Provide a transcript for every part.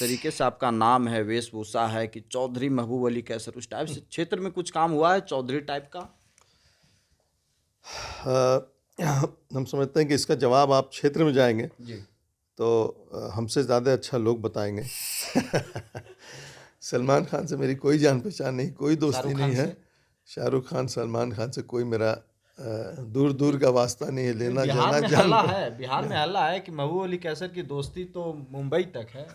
तरीके से आपका नाम है, वेशभूषा है कि चौधरी महबूब अली कैसर, उस टाइप से क्षेत्र में कुछ काम हुआ है चौधरी टाइप का? हम समझते हैं कि इसका जवाब आप क्षेत्र में जाएंगे जी। तो हमसे ज़्यादा अच्छा लोग बताएंगे। सलमान खान से मेरी कोई जान पहचान नहीं, कोई दोस्ती शाहरुख नहीं खान है। से? शाहरुख खान, सलमान खान से कोई मेरा दूर दूर का वास्ता नहीं है, नहीं, लेना बिहार जाना में जान हल्ला है, बिहार में हल्ला है कि महबूब अली कैसर की दोस्ती तो मुंबई तक है।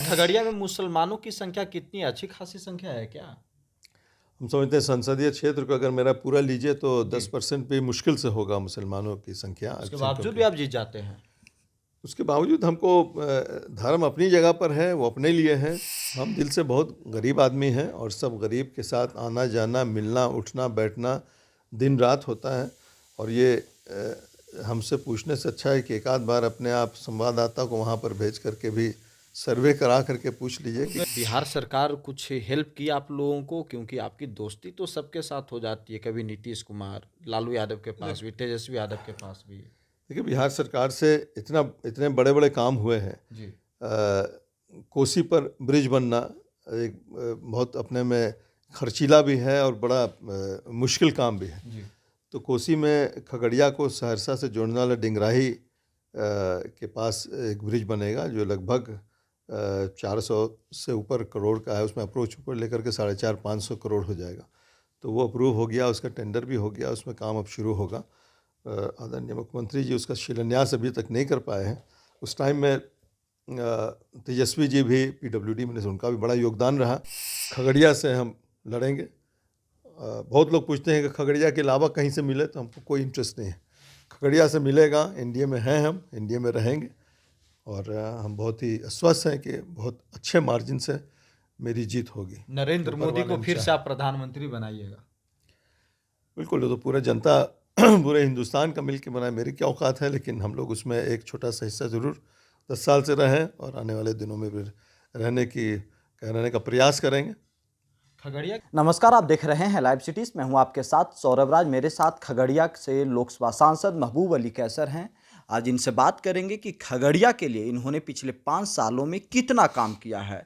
खगड़िया में मुसलमानों की संख्या कितनी है? अच्छी खासी संख्या है क्या? हम समझते हैं संसदीय क्षेत्र को अगर मेरा पूरा लीजिए तो जी। 10% भी मुश्किल से होगा मुसलमानों की संख्या उसके अक्सर, बावजूद भी क्योंकि आप जीत जाते हैं? उसके बावजूद हमको धर्म अपनी जगह पर है, वो अपने लिए है। हम दिल से बहुत गरीब आदमी हैं और सब गरीब के साथ आना जाना, मिलना उठना बैठना दिन रात होता है। और ये हमसे पूछने से अच्छा है कि एक आध बार अपने आप संवाददाता को वहाँ पर भेज करके भी सर्वे करा करके पूछ लीजिए कि बिहार सरकार कुछ हेल्प की आप लोगों को? क्योंकि आपकी दोस्ती तो सबके साथ हो जाती है, कभी नीतीश कुमार, लालू यादव के पास भी, तेजस्वी यादव के पास भी। देखिए, बिहार सरकार से इतने बड़े बड़े काम हुए हैं। जी। कोसी पर ब्रिज बनना एक बहुत अपने में खर्चीला भी है और बड़ा मुश्किल काम भी है। जी। तो कोसी में खगड़िया को सहरसा से जोड़ने वाला डिंगराही के पास एक ब्रिज बनेगा जो लगभग 400 से ऊपर करोड़ का है। उसमें अप्रोच ऊपर लेकर के 450-500 करोड़ हो जाएगा। तो वो अप्रूव हो गया, उसका टेंडर भी हो गया, उसमें काम अब शुरू होगा। आदरणीय मुख्यमंत्री जी उसका शिलान्यास अभी तक नहीं कर पाए हैं। उस टाइम में तेजस्वी जी भी पीडब्ल्यूडी में से उनका भी बड़ा योगदान रहा। खगड़िया से हम लड़ेंगे। बहुत लोग पूछते हैं कि खगड़िया के अलावा कहीं से मिले, तो हमको कोई इंटरेस्ट नहीं है। खगड़िया से मिलेगा, एनडीए में हैं, हम एनडीए में रहेंगे और हम बहुत ही आश्वस्त हैं कि बहुत अच्छे मार्जिन से मेरी जीत होगी। नरेंद्र ऊपर मोदी वाले को ने फिर से चाहा। आप प्रधानमंत्री बनाइएगा? बिल्कुल, वो तो पूरा जनता पूरे हिंदुस्तान का मिल के बनाए, मेरी क्या औकात है, लेकिन हम लोग उसमें एक छोटा सा हिस्सा ज़रूर 10 साल से रहें और आने वाले दिनों में भी रहने का प्रयास करेंगे। खगड़िया। नमस्कार, आप देख रहे हैं लाइव सिटीज। मैं हूं आपके साथ सौरभ राज। मेरे साथ खगड़िया से लोकसभा सांसद महबूब अली कैसर हैं। आज इनसे बात करेंगे कि खगड़िया के लिए इन्होंने पिछले 5 सालों में कितना काम किया है।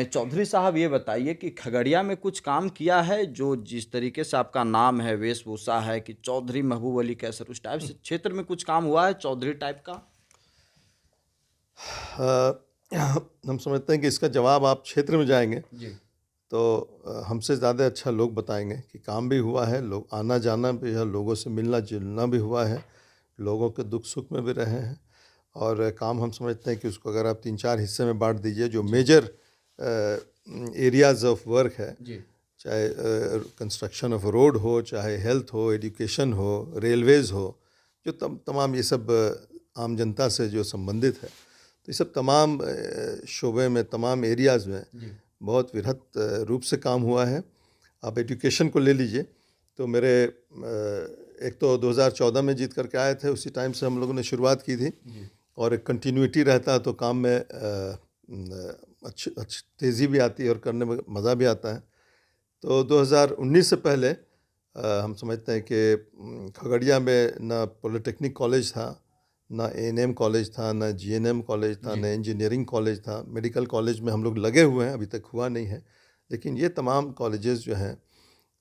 चौधरी साहब, ये बताइए कि खगड़िया में कुछ काम किया है जो जिस तरीके से आपका नाम है, वेशभूषा है कि चौधरी महबूब अली कैसर, उस टाइप से क्षेत्र में कुछ काम हुआ है चौधरी टाइप का? हम समझते हैं कि इसका जवाब आप क्षेत्र में जाएंगे जी। तो हमसे ज़्यादा अच्छा लोग बताएंगे कि काम भी हुआ है, लोग आना जाना भी है, लोगों से मिलना जुलना भी हुआ है, लोगों के दुख सुख में भी रहे हैं। और काम हम समझते हैं कि उसको अगर आप 3-4 हिस्से में बांट दीजिए, जो मेजर एरियाज़ ऑफ वर्क है, जी। चाहे कंस्ट्रक्शन ऑफ रोड हो, चाहे हेल्थ हो, एजुकेशन हो, रेलवेज़ हो, जो तमाम ये सब आम जनता से जो संबंधित है, तो ये सब तमाम शोबे में, तमाम एरियाज़ में बहुत वृहत रूप से काम हुआ है। आप एजुकेशन को ले लीजिए तो मेरे एक तो 2014 में जीत करके आए थे, उसी टाइम से हम लोगों ने शुरुआत की थी और एक कंटिन्यूटी रहता है तो काम में अच्छी तेज़ी भी आती है और करने में मज़ा भी आता है। तो 2019 से पहले हम समझते हैं कि खगड़िया में ना पॉलिटेक्निक कॉलेज था, ना एएनएम कॉलेज था, ना जीएनएम कॉलेज था, ना इंजीनियरिंग कॉलेज था। मेडिकल कॉलेज में हम लोग लगे हुए हैं, अभी तक हुआ नहीं है, लेकिन ये तमाम कॉलेजेस जो हैं,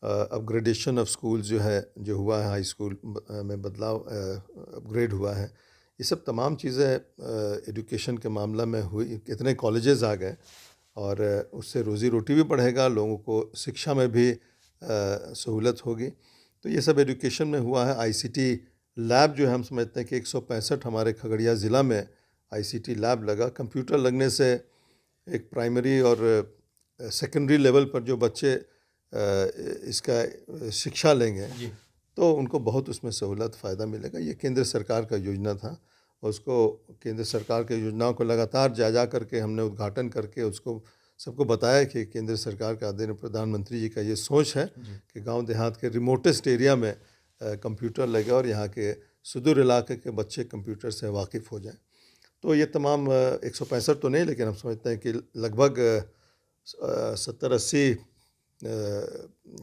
अपग्रेडेशन ऑफ स्कूल्स जो हुआ है, हाई स्कूल में बदलाव, अपग्रेड हुआ है, ये सब तमाम चीज़ें एजुकेशन के मामला में हुई। कितने कॉलेजेस आ गए और उससे रोज़ी रोटी भी बढ़ेगा, लोगों को शिक्षा में भी सहूलत होगी। तो ये सब एजुकेशन में हुआ है। आईसीटी लैब जो है, हम समझते हैं कि 165 हमारे खगड़िया ज़िला में आईसीटी लैब लगा। कंप्यूटर लगने से एक प्राइमरी और सेकेंडरी लेवल पर जो बच्चे इसका शिक्षा लेंगे तो उनको बहुत उसमें सहूलत फ़ायदा मिलेगा। ये केंद्र सरकार का योजना था और उसको केंद्र सरकार के योजनाओं को लगातार जा करके हमने उद्घाटन करके उसको सबको बताया कि केंद्र सरकार का आदरणीय प्रधानमंत्री जी का ये सोच है कि गांव देहात के रिमोटेस्ट एरिया में कंप्यूटर लगे और यहाँ के सुदूर इलाके के बच्चे कंप्यूटर से वाकिफ़ हो जाएं। तो ये तमाम 165 तो नहीं, लेकिन हम समझते हैं कि लगभग 70-80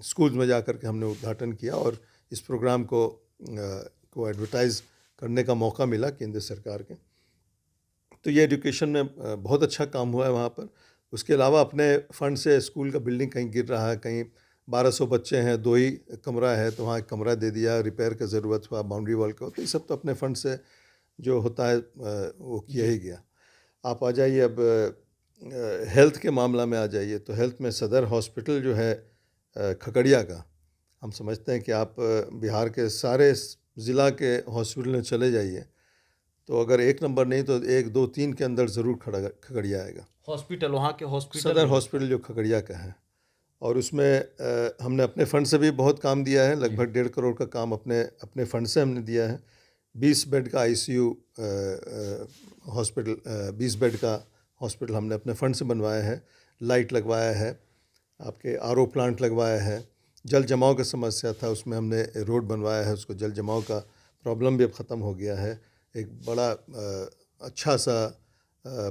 स्कूल्स में जा कर के हमने उद्घाटन किया और इस प्रोग्राम को एडवर्टाइज़ करने का मौका मिला केंद्र सरकार के। तो ये एजुकेशन में बहुत अच्छा काम हुआ है वहाँ पर। उसके अलावा अपने फंड से स्कूल का बिल्डिंग कहीं गिर रहा है, कहीं 1200 बच्चे हैं, 2 ही कमरा है, तो वहाँ एक कमरा दे दिया, रिपेयर का ज़रूरत हुआ, बाउंड्री वॉल का, तो ये सब तो अपने फंड से जो होता है वो किया ही गया। आप आ जाइए अब हेल्थ के मामला में आ जाइए, तो हेल्थ में सदर हॉस्पिटल जो है खगड़िया का, हम समझते हैं कि आप बिहार के सारे ज़िला के हॉस्पिटल में चले जाइए, तो अगर 1 नंबर नहीं तो 1, 2, 3 के अंदर ज़रूर खगड़िया आएगा। हॉस्पिटल, वहाँ के हॉस्पिटल सदर हॉस्पिटल जो खगड़िया का है, और उसमें हमने अपने फंड से भी बहुत काम दिया है, लगभग 1.5 करोड़ का काम अपने अपने फंड से हमने दिया है। 20 बेड का आईसीयू हॉस्पिटल, 20 बेड का हॉस्पिटल हमने अपने फंड से बनवाया है, लाइट लगवाया है, आपके आरओ प्लांट लगवाया है। जल जमाव की समस्या था, उसमें हमने रोड बनवाया है, उसको जल जमाव का प्रॉब्लम भी अब ख़त्म हो गया है। एक बड़ा अच्छा सा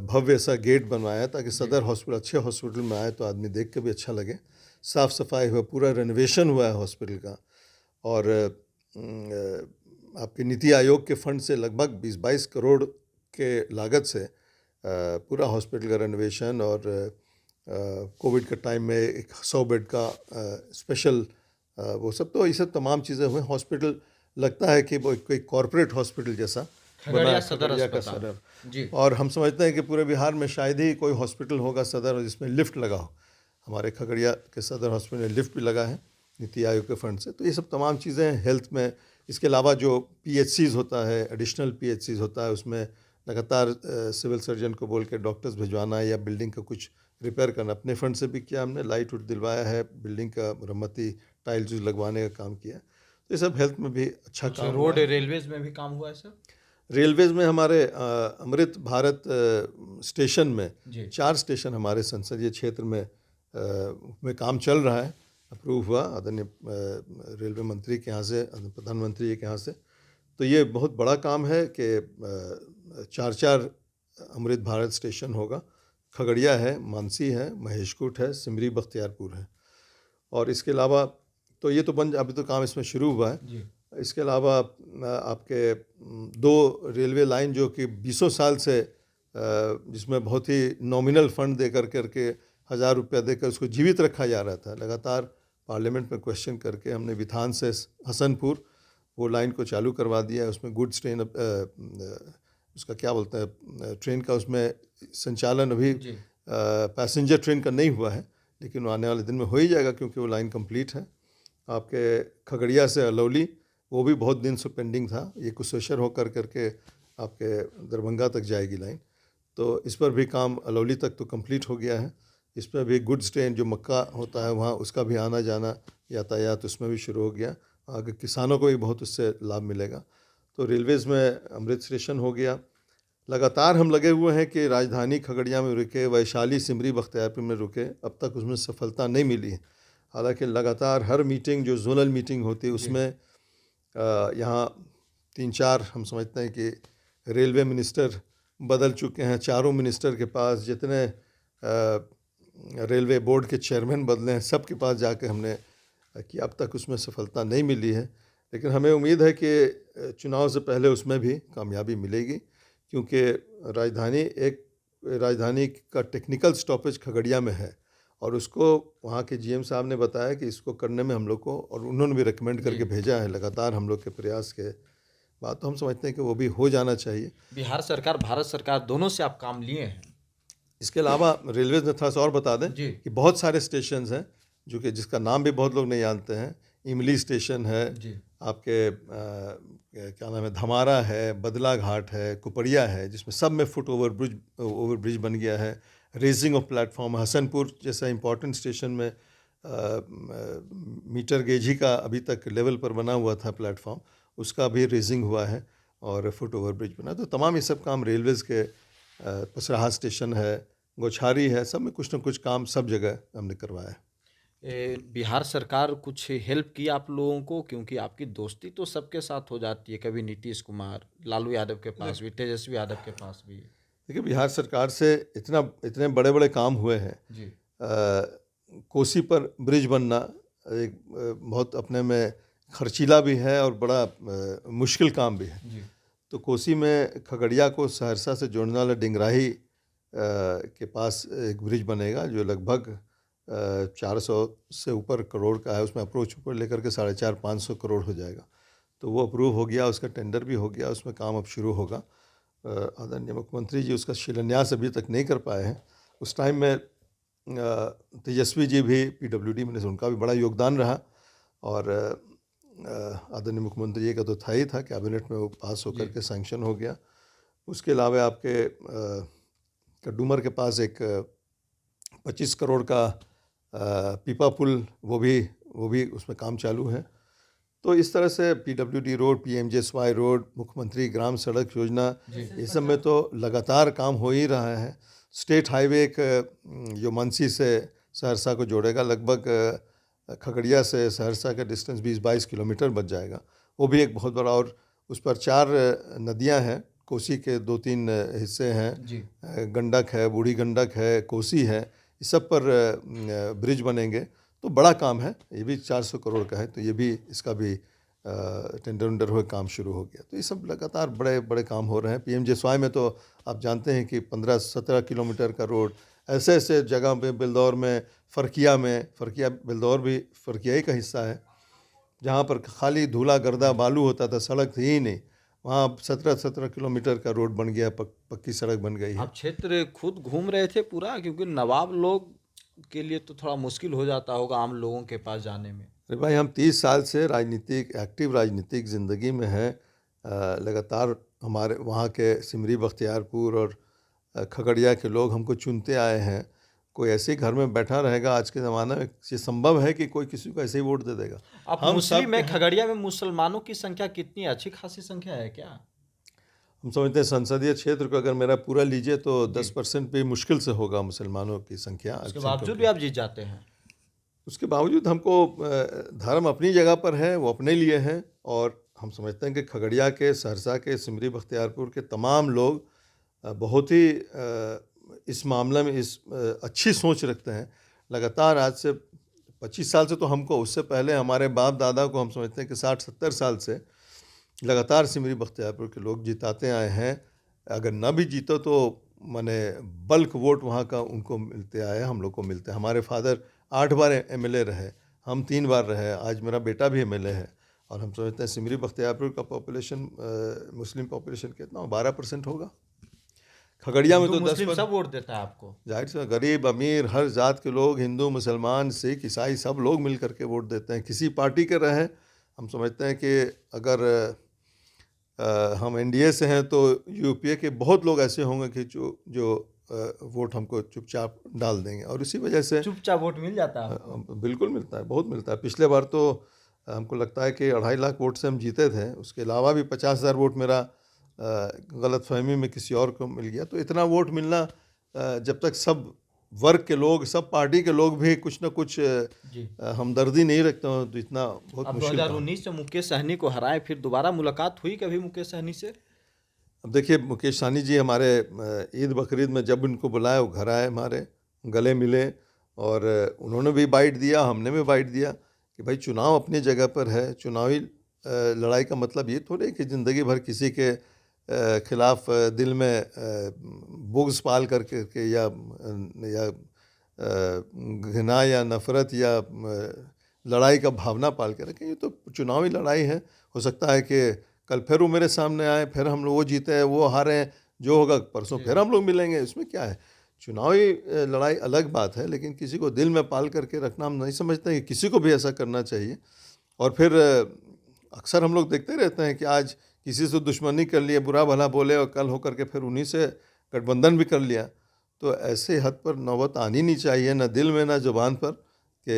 भव्य सा गेट बनवाया है ताकि सदर हॉस्पिटल, अच्छे हॉस्पिटल में आए तो आदमी देख के भी अच्छा लगे। साफ़ सफाई हुआ, पूरा रेनोवेशन हुआ है हॉस्पिटल का, और आपके नीति आयोग के फंड से लगभग 20-22 करोड़ के लागत से पूरा हॉस्पिटल का रेनोवेशन, और कोविड के टाइम में एक 100 बेड का स्पेशल वो सब, तो ये सब तमाम चीज़ें हुए। हॉस्पिटल लगता है कि वो कोई कॉरपोरेट हॉस्पिटल जैसा बना है, खगड़िया का सदर जी। और हम समझते हैं कि पूरे बिहार में शायद ही कोई हॉस्पिटल होगा सदर जिसमें लिफ्ट लगा हो। हमारे खगड़िया के सदर हॉस्पिटल में लिफ्ट भी लगा है नीति आयोग के फंड से। तो ये सब तमाम चीज़ें हैं हेल्थ में। इसके अलावा जो PHCs होता है, एडिशनल PHCs होता है, उसमें लगातार सिविल सर्जन को बोल के डॉक्टर्स भिजवाना या बिल्डिंग का कुछ रिपेयर करना, अपने फंड से भी किया हमने। लाइट उट दिलवाया है, बिल्डिंग का मरम्मती, टाइल्स लगवाने का काम किया। तो ये सब हेल्थ में भी अच्छा काम हुआ रोड है। रेलवेज में भी काम हुआ है सर? रेलवेज़ में हमारे अमृत भारत स्टेशन में जी। 4 स्टेशन हमारे संसदीय क्षेत्र में काम चल रहा है, अप्रूव हुआ आदरणीय रेलवे मंत्री के यहाँ से, प्रधानमंत्री जी के यहाँ से। तो ये बहुत बड़ा काम है कि 4-4 अमृत भारत स्टेशन होगा। खगड़िया है, मानसी है, महेशकूट है, सिमरी बख्तियारपुर है, और इसके अलावा तो ये तो अभी तो काम इसमें शुरू हुआ है जी। इसके अलावा आपके 2 रेलवे लाइन जो कि 20 साल से जिसमें बहुत ही नॉमिनल फंड दे करके 1000 रुपया देकर उसको जीवित रखा जा रहा था। लगातार पार्लियामेंट में क्वेश्चन करके हमने विधान से हसनपुर वो लाइन को चालू करवा दिया है। उसमें गुड्स ट्रेन उसका क्या बोलते हैं ट्रेन का उसमें संचालन अभी पैसेंजर ट्रेन का नहीं हुआ है, लेकिन वो आने वाले दिन में हो ही जाएगा क्योंकि वो लाइन कंप्लीट है। आपके खगड़िया से अलौली वो भी बहुत दिन से पेंडिंग था, ये कुशेश्वर होकर करके आपके दरभंगा तक जाएगी लाइन, तो इस पर भी काम अलौली तक तो कंप्लीट हो गया है। इस पर भी गुड्स ट्रेन जो मक्का होता है वहाँ उसका भी आना जाना यातायात उसमें भी शुरू हो गया। आगे किसानों को भी बहुत उससे लाभ मिलेगा। तो रेलवेज़ में अमृत स्टेशन हो गया। लगातार हम लगे हुए हैं कि राजधानी खगड़िया में रुके, वैशाली सिमरी बख्तियारपुर में रुके, अब तक उसमें सफलता नहीं मिली है। हालांकि लगातार हर मीटिंग जो जोनल मीटिंग होती है उसमें यहाँ 3-4 हम समझते हैं कि रेलवे मिनिस्टर बदल चुके हैं। चारों मिनिस्टर के पास जितने रेलवे बोर्ड के चेयरमैन बदले हैं सबके पास जाके हमने कि अब तक उसमें सफलता नहीं मिली है, लेकिन हमें उम्मीद है कि चुनाव से पहले उसमें भी कामयाबी मिलेगी, क्योंकि राजधानी का टेक्निकल स्टॉपेज खगड़िया में है और उसको वहाँ के GM साहब ने बताया कि इसको करने में हम लोग को, और उन्होंने भी रिकमेंड करके भेजा है लगातार हम लोग के प्रयास के बाद, तो हम समझते हैं कि वो भी हो जाना चाहिए। बिहार सरकार, भारत सरकार दोनों से आप काम लिए हैं। इसके अलावा रेलवे में थोड़ा सा और बता दें जी। कि बहुत सारे स्टेशन हैं जो कि जिसका नाम भी बहुत लोग नहीं जानते हैं। इमली स्टेशन है जी। आपके क्या नाम है, धमारा है, बदला घाट है, कुपड़िया है, जिसमें सब में फुट ओवर ब्रिज बन गया है। रेजिंग ऑफ प्लेटफॉर्म हसनपुर जैसा इंपॉर्टेंट स्टेशन में मीटर गेज ही का अभी तक लेवल पर बना हुआ था प्लेटफॉर्म, उसका भी रेजिंग हुआ है और फुट ओवर ब्रिज बना। तो तमाम ये सब काम रेलवेज़ के, पसराहा स्टेशन है, गोछारी है, सब में कुछ न कुछ काम सब जगह हमने करवाया है। बिहार सरकार कुछ हेल्प की आप लोगों को, क्योंकि आपकी दोस्ती तो सबके साथ हो जाती है, कभी नीतीश कुमार, लालू यादव के पास भी, तेजस्वी यादव के पास भी। देखिए बिहार सरकार से इतने बड़े बड़े काम हुए हैं जी। कोसी पर ब्रिज बनना एक बहुत अपने में खर्चीला भी है और बड़ा मुश्किल काम भी है। जी। तो कोसी में खगड़िया को सहरसा से जोड़ने वाला डिंगराही के पास एक ब्रिज बनेगा जो लगभग 400 से ऊपर करोड़ का है। उसमें अप्रोच ऊपर लेकर के 450-500 करोड़ हो जाएगा। तो वो अप्रूव हो गया, उसका टेंडर भी हो गया, उसमें काम अब शुरू होगा। आदरणीय मुख्यमंत्री जी उसका शिलान्यास अभी तक नहीं कर पाए हैं। उस टाइम में तेजस्वी जी भी पीडब्ल्यूडी में, उनका भी बड़ा योगदान रहा और आदरणीय मुख्यमंत्री जी का तो था ही था, कैबिनेट में वो पास होकर के सैंक्शन हो गया। उसके अलावा आपके कड्डूमर के पास एक 25 करोड़ का पीपा पुल, वो भी उसमें काम चालू है। तो इस तरह से पीडब्ल्यूडी रोड, पीएमजेएसवाई रोड, मुख्यमंत्री ग्राम सड़क योजना, ये सब में तो लगातार काम हो ही रहा है। स्टेट हाईवे एक जो मानसी से सहरसा को जोड़ेगा, लगभग खगड़िया से सहरसा का डिस्टेंस 20-22 किलोमीटर बच जाएगा, वो भी एक बहुत बड़ा। और उस पर 4 नदियां हैं, कोसी के 2-3 हिस्से हैं, गंडक है, बूढ़ी गंडक है, कोसी है, इस सब पर ब्रिज बनेंगे। तो बड़ा काम है, ये भी 400 करोड़ का है। तो ये भी, इसका भी टेंडर वेंडर हुए काम शुरू हो गया। तो ये सब लगातार बड़े बड़े काम हो रहे हैं। पीएमजेएसवाई में तो आप जानते हैं कि 15-17 किलोमीटर का रोड ऐसे ऐसे जगह पे, बिलदौर में, फरकिया में, फरकिया बिलदौर भी फरकिया ही का हिस्सा है, जहाँ पर खाली धूला गर्दा बालू होता था, सड़क थी ही नहीं, वहाँ 17-17 किलोमीटर का रोड बन गया, पक्की सड़क बन गई है। आप क्षेत्र खुद घूम रहे थे पूरा, क्योंकि नवाब लोग के लिए तो थोड़ा मुश्किल हो जाता होगा आम लोगों के पास जाने में। अरे भाई, हम 30 साल से एक्टिव राजनीतिक ज़िंदगी में हैं। लगातार हमारे वहाँ के सिमरी बख्तियारपुर और खगड़िया के लोग हमको चुनते आए हैं। कोई ऐसे ही घर में बैठा रहेगा आज के ज़माने में, ये संभव है कि कोई किसी को ऐसे ही वोट दे देगा? आप मुस्लिम में, खगड़िया में मुसलमानों की संख्या कितनी, अच्छी खासी संख्या है क्या? हम समझते हैं संसदीय क्षेत्र को अगर मेरा पूरा लीजिए तो 10% भी मुश्किल से होगा मुसलमानों की संख्या। उसके बावजूद भी आप जीत जाते हैं? उसके बावजूद हमको धर्म अपनी जगह पर है, वो अपने लिए है। और हम समझते हैं कि खगड़िया के, सहरसा के, सिमरी बख्तियारपुर के तमाम लोग बहुत ही इस मामले में अच्छी सोच रखते हैं। लगातार आज से 25 साल से तो हमको, उससे पहले हमारे बाप दादा को हम समझते हैं कि 60-70 साल से लगातार सिमरी बख्तियारपुर के लोग जिताते आए हैं। अगर ना भी जीतो तो माने बल्क वोट वहाँ का उनको मिलते आए, हम लोग को मिलते हैं। हमारे फादर 8 बार एमएलए रहे, हम 3 बार रहे, आज मेरा बेटा भी एमएलए है। और हम समझते हैं सिमरी बख्तियारपुर का पॉपुलेशन, मुस्लिम पॉपुलेशन कितना, 12% होगा। खगड़िया में तो 10 सब वोट देता है आपको? जाहिर से गरीब अमीर हर जात के लोग, हिंदू मुसलमान सिख ईसाई, सब लोग मिल करके वोट देते हैं, किसी पार्टी के रहे। हम समझते हैं कि अगर हम एनडीए से हैं तो यूपीए के बहुत लोग ऐसे होंगे कि जो वोट हमको चुपचाप डाल देंगे। और इसी वजह से चुपचाप वोट मिल जाता है? बिल्कुल मिलता है, बहुत मिलता है। पिछले बार तो हमको लगता है कि 2.5 लाख वोट से हम जीते थे। उसके अलावा भी 50,000 वोट मेरा गलतफहमी में किसी और को मिल गया। तो इतना वोट मिलना, जब तक सब वर्ग के लोग, सब पार्टी के लोग भी कुछ ना कुछ हमदर्दी नहीं रखते हो, तो इतना बहुत मुश्किल। 2019 में मुकेश सहनी को हराए, फिर दोबारा मुलाकात हुई कभी मुकेश सहनी से? अब देखिए, मुकेश सहनी जी हमारे ईद बकरीद में जब उनको बुलाया, वो घर आए, हमारे गले मिले और उन्होंने भी बाइट दिया, हमने भी बाइट दिया कि भाई चुनाव अपनी जगह पर है। चुनावी लड़ाई का मतलब ये थोड़ी कि ज़िंदगी भर किसी के खिलाफ दिल में बुग़्ज़ पाल करके या घृणा या नफ़रत या लड़ाई का भावना पाल के रखें। ये तो चुनावी लड़ाई है। हो सकता है कि कल फिर वो मेरे सामने आए, फिर हम लोग, वो जीते हैं, वो हारे, जो होगा परसों फिर हम लोग मिलेंगे। इसमें क्या है? चुनावी लड़ाई अलग बात है, लेकिन किसी को दिल में पाल करके रखना हम नहीं समझते कि किसी को भी ऐसा करना चाहिए। और फिर अक्सर हम लोग देखते रहते हैं कि आज किसी से दुश्मनी कर लिया, बुरा भला बोले, और कल होकर के फिर उन्हीं से गठबंधन भी कर लिया। तो ऐसे हद पर नौबत आनी नहीं चाहिए, ना दिल में ना ज़ुबान पर, कि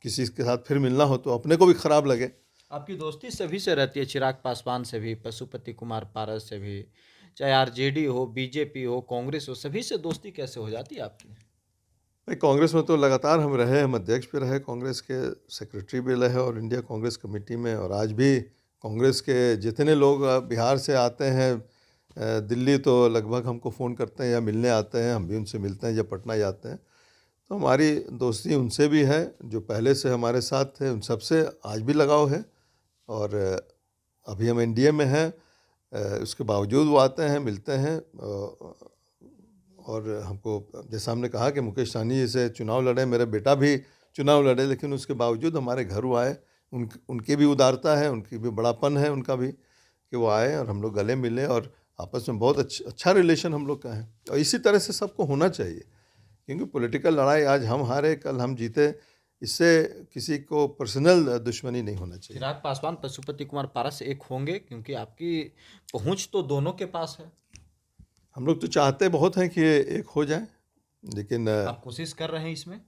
किसी के साथ फिर मिलना हो तो अपने को भी ख़राब लगे। आपकी दोस्ती सभी से रहती है, चिराग पासवान से भी, पशुपति कुमार पारस से भी, चाहे आरजेडी हो, बीजेपी हो, कांग्रेस हो, सभी से दोस्ती कैसे हो जाती है आपकी? भाई, कांग्रेस में तो लगातार हम रहे, हम अध्यक्ष भी रहे, कांग्रेस के सेक्रेटरी भी रहे और इंडिया कांग्रेस कमेटी में। और आज भी कांग्रेस के जितने लोग बिहार से आते हैं, दिल्ली तो लगभग हमको फ़ोन करते हैं या मिलने आते हैं, हम भी उनसे मिलते हैं, या पटना जाते हैं। तो हमारी दोस्ती उनसे भी है, जो पहले से हमारे साथ थे, उन सबसे आज भी लगाव है। और अभी हम एनडीए में हैं। उसके बावजूद वो आते हैं, मिलते हैं, और हमको जैसा हमने कहा कि मुकेश सहनी जी से चुनाव लड़े, मेरा बेटा भी चुनाव लड़े, लेकिन उसके बावजूद हमारे घर वो आए। उनकी भी उदारता है, उनकी भी बड़ापन है उनका भी, कि वो आए और हम लोग गले मिले और आपस में बहुत अच्छा रिलेशन हम लोग का है। और इसी तरह से सबको होना चाहिए, क्योंकि पॉलिटिकल लड़ाई आज हम हारे कल हम जीते, इससे किसी को पर्सनल दुश्मनी नहीं होना चाहिए। चिराग पासवान पशुपति कुमार पारस एक होंगे, क्योंकि आपकी पहुंच तो दोनों के पास है। हम लोग तो चाहते बहुत हैं कि ये एक हो जाए, लेकिन आप कोशिश कर रहे हैं इसमें?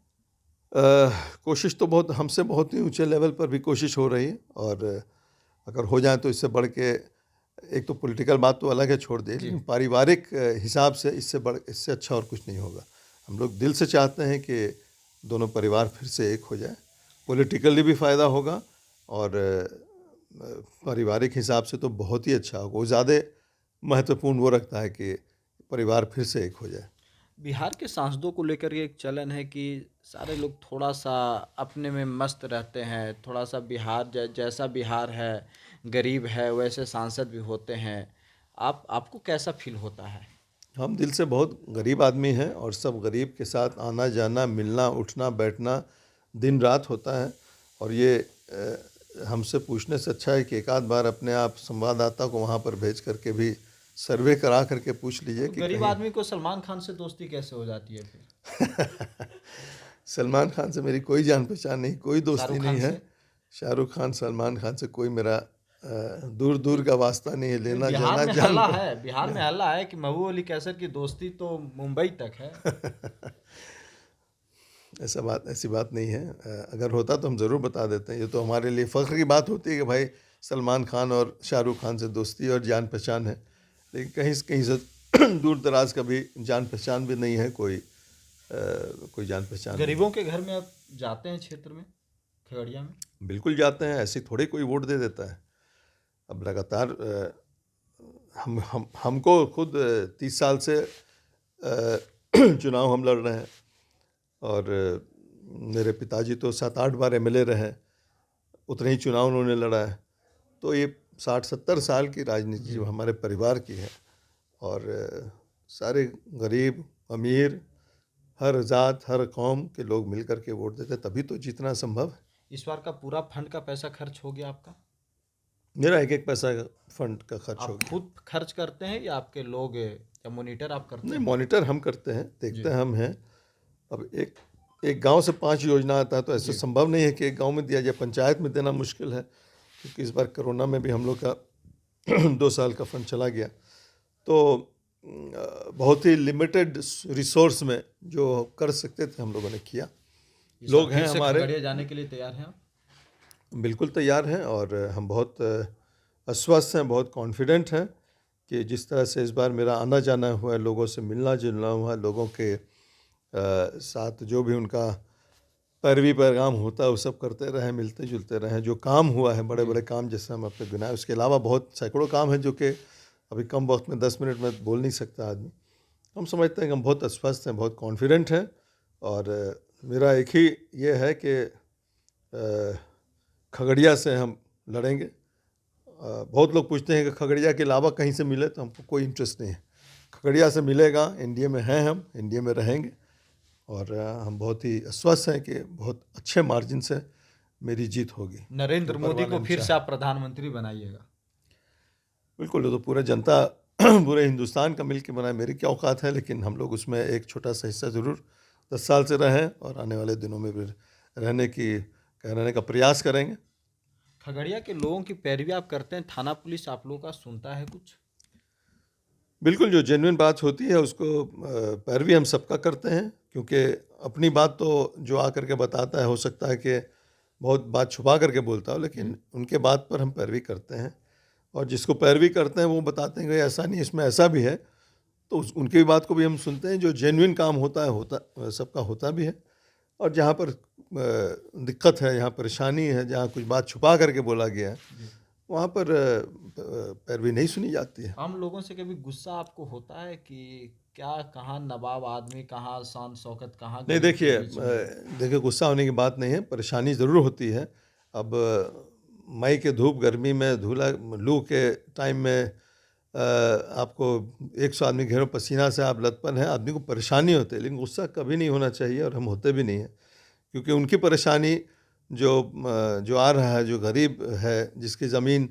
कोशिश तो बहुत, हमसे बहुत ही ऊंचे लेवल पर भी कोशिश हो रही है, और अगर हो जाए तो इससे बढ़ के, एक तो पॉलिटिकल बात तो अलग है, छोड़ दे, लेकिन पारिवारिक हिसाब से इससे अच्छा और कुछ नहीं होगा। हम लोग दिल से चाहते हैं कि दोनों परिवार फिर से एक हो जाए, पॉलिटिकली भी फ़ायदा होगा और पारिवारिक हिसाब से तो बहुत ही अच्छा होगा। वो ज़्यादा महत्वपूर्ण वो रखता है कि परिवार फिर से एक हो जाए। बिहार के सांसदों को लेकर ये एक चलन है कि सारे लोग थोड़ा सा अपने में मस्त रहते हैं, थोड़ा सा बिहार जैसा बिहार है, गरीब है, वैसे सांसद भी होते हैं। आपको कैसा फील होता है? हम दिल से बहुत गरीब आदमी हैं, और सब गरीब के साथ आना जाना, मिलना उठना बैठना दिन रात होता है। और ये हमसे पूछने से अच्छा है कि एक आध बार अपने आप संवाददाता को वहाँ पर भेज करके भी सर्वे करा करके पूछ लीजिए कि गरीब आदमी को सलमान खान से दोस्ती कैसे हो जाती है फिर? सलमान खान से मेरी कोई जान पहचान नहीं, कोई दोस्ती शाहरुख नहीं खान है। से? शाहरुख खान सलमान खान से कोई मेरा दूर दूर का वास्ता नहीं है, लेना बिहार जाना में जान हल्ला है, बिहार में हल्ला है कि महबूब अली कैसर की दोस्ती तो मुंबई तक है। ऐसी बात नहीं है। अगर होता तो हम ज़रूर बता देते हैं। ये तो हमारे लिए फ़ख्र की बात होती है कि भाई सलमान खान और शाहरुख खान से दोस्ती और जान पहचान है, लेकिन कहीं से दूर दराज का भी जान पहचान भी नहीं है, कोई जान पहचान नहीं। गरीबों के घर में आप जाते हैं क्षेत्र में, खगड़िया में? बिल्कुल जाते हैं, ऐसे थोड़े कोई वोट दे देता है। अब लगातार हमको खुद 30 साल से चुनाव हम लड़ रहे हैं, और मेरे पिताजी तो 7-8 बार एमएलए रहे, उतने ही चुनाव उन्होंने लड़ा है। तो ये 60-70 साल की राजनीति जो हमारे परिवार की है, और सारे गरीब अमीर, हर जात हर कौम के लोग मिल कर के वोट देते, तभी तो जीतना संभव है। इस बार का पूरा फंड का पैसा खर्च हो गया आपका? मेरा एक एक पैसा फंड का खर्च हो आप गया। खुद खर्च करते हैं या आपके लोग, या मॉनिटर आप करते नहीं, हैं? मॉनिटर हम करते हैं, देखते हैं हम हैं। अब एक गांव से 5 योजना आता है, तो ऐसे संभव नहीं है कि एक गांव में दिया जाए। पंचायत में देना मुश्किल है, क्योंकि इस बार कोरोना में भी हम लोग का 2 साल का फंड चला गया। तो बहुत ही लिमिटेड रिसोर्स में जो कर सकते थे हम लोगों ने किया। लोग हैं हमारे, खगड़िया जाने के लिए तैयार हैं आप? बिल्कुल तैयार हैं, और हम बहुत आश्वस्त हैं, बहुत कॉन्फिडेंट हैं कि जिस तरह से इस बार मेरा आना जाना हुआ है, लोगों से मिलना जुलना हुआ है, लोगों के साथ जो भी उनका पैरवी पैगाम होता है वो सब करते रहें, मिलते जुलते रहें। जो काम हुआ है, बड़े बड़े काम जैसे हम अपने गिनाए, उसके अलावा बहुत सैकड़ों काम हैं जो कि अभी कम वक्त में 10 मिनट में बोल नहीं सकता आदमी। हम समझते हैं कि हम बहुत आश्वस्त हैं, बहुत कॉन्फिडेंट हैं, और मेरा एक ही ये है कि खगड़िया से हम लड़ेंगे। बहुत लोग पूछते हैं कि खगड़िया के अलावा कहीं से मिले, तो हमको कोई इंटरेस्ट नहीं है। खगड़िया से मिलेगा, एनडीए में हैं, हम एनडीए में रहेंगे, और हम बहुत ही आश्वस्त हैं कि बहुत अच्छे मार्जिन से मेरी जीत होगी। नरेंद्र मोदी को फिर से आप प्रधानमंत्री बनाइएगा? बिल्कुल, वो तो पूरा जनता पूरे हिंदुस्तान का मिल के बनाए, मेरी क्या औकात है, लेकिन हम लोग उसमें एक छोटा सा हिस्सा ज़रूर 10 साल से रहें, और आने वाले दिनों में भी रहने का प्रयास करेंगे। खगड़िया के लोगों की पैरवी आप करते हैं, थाना पुलिस आप लोगों का सुनता है कुछ? बिल्कुल, जो जेन्युइन बात होती है उसको पैरवी हम सबका करते हैं, क्योंकि अपनी बात तो जो आकर के बताता है, हो सकता है कि बहुत बात छुपा करके बोलता हो, लेकिन उनके बात पर हम पैरवी करते हैं। और जिसको पैरवी करते हैं वो बताते हैं कि ऐसा नहीं, इसमें ऐसा भी है, तो उनकी बात को भी हम सुनते हैं। जो जेन्युइन काम होता है सबका होता भी है, और जहाँ पर दिक्कत है, यहाँ परेशानी है, जहाँ कुछ बात छुपा करके बोला गया है, वहाँ पर पैरवी नहीं सुनी जाती है। आम लोगों से कभी गुस्सा आपको होता है कि क्या, कहाँ नवाब आदमी, कहाँ शान शौकत, कहाँ नहीं, गरीब के देखिए बीच में? देखिए गुस्सा होने की बात नहीं है, परेशानी ज़रूर होती है। अब मई के धूप गर्मी में, धूला लू के टाइम में आपको 100 आदमी घेरो, पसीना से आप लथपथ हैं, आदमी को परेशानी होती है, लेकिन गुस्सा कभी नहीं होना चाहिए और हम होते भी नहीं हैं, क्योंकि उनकी परेशानी जो आ रहा है, जो गरीब है, जिसकी ज़मीन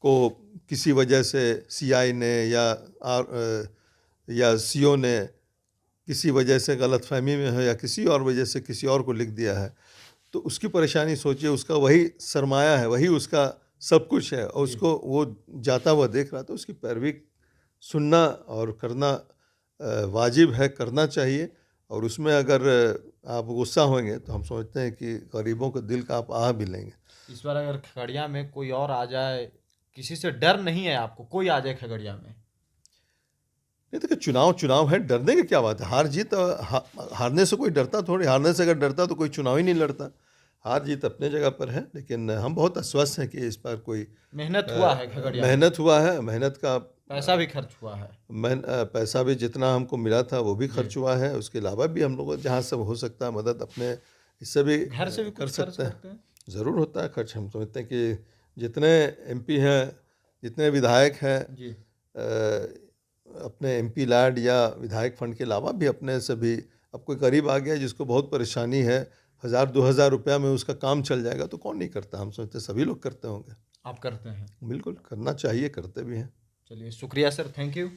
को किसी वजह से सीआई ने या सीओ ने किसी वजह से गलतफहमी में है या किसी और वजह से किसी और को लिख दिया है, तो उसकी परेशानी सोचिए, उसका वही सरमाया है, वही उसका सब कुछ है, और उसको वो जाता हुआ देख रहा, तो उसकी पैरवी सुनना और करना वाजिब है, करना चाहिए। और उसमें अगर आप गुस्सा होंगे तो हम समझते हैं कि गरीबों के दिल का आप आह भी लेंगे। इस बार अगर खगड़िया में कोई और आ जाए, किसी से डर नहीं है आपको, कोई आ जाए खगड़िया में? नहीं, देखिए चुनाव है, डरने की क्या बात है? हार जीत हारने से कोई डरता थोड़ी, हारने से अगर डरता तो कोई चुनाव ही नहीं लड़ता। हार जीत अपने जगह पर है, लेकिन हम बहुत आश्वस्त हैं कि इस बार कोई मेहनत हुआ है खगड़िया में, मेहनत हुआ है, मेहनत का पैसा भी खर्च हुआ है। पैसा भी जितना हमको मिला था वो भी खर्च हुआ है। उसके अलावा भी हम लोग जहाँ सब हो सकता है मदद अपने इससे भी घर से भी कर कुछ खर्च सकते करते हैं। हैं? ज़रूर होता है खर्च। हम समझते हैं कि जितने एमपी हैं, जितने विधायक हैं, जी। अपने एमपी लैड या विधायक फंड के अलावा भी अपने से भी, अब कोई गरीब आ गया जिसको बहुत परेशानी है, 1000-2000 रुपया में उसका काम चल जाएगा, तो कौन नहीं करता? हम सोचते सभी लोग करते होंगे। आप करते हैं? बिल्कुल करना चाहिए, करते भी हैं। चलिए, शुक्रिया सर, थैंक यू।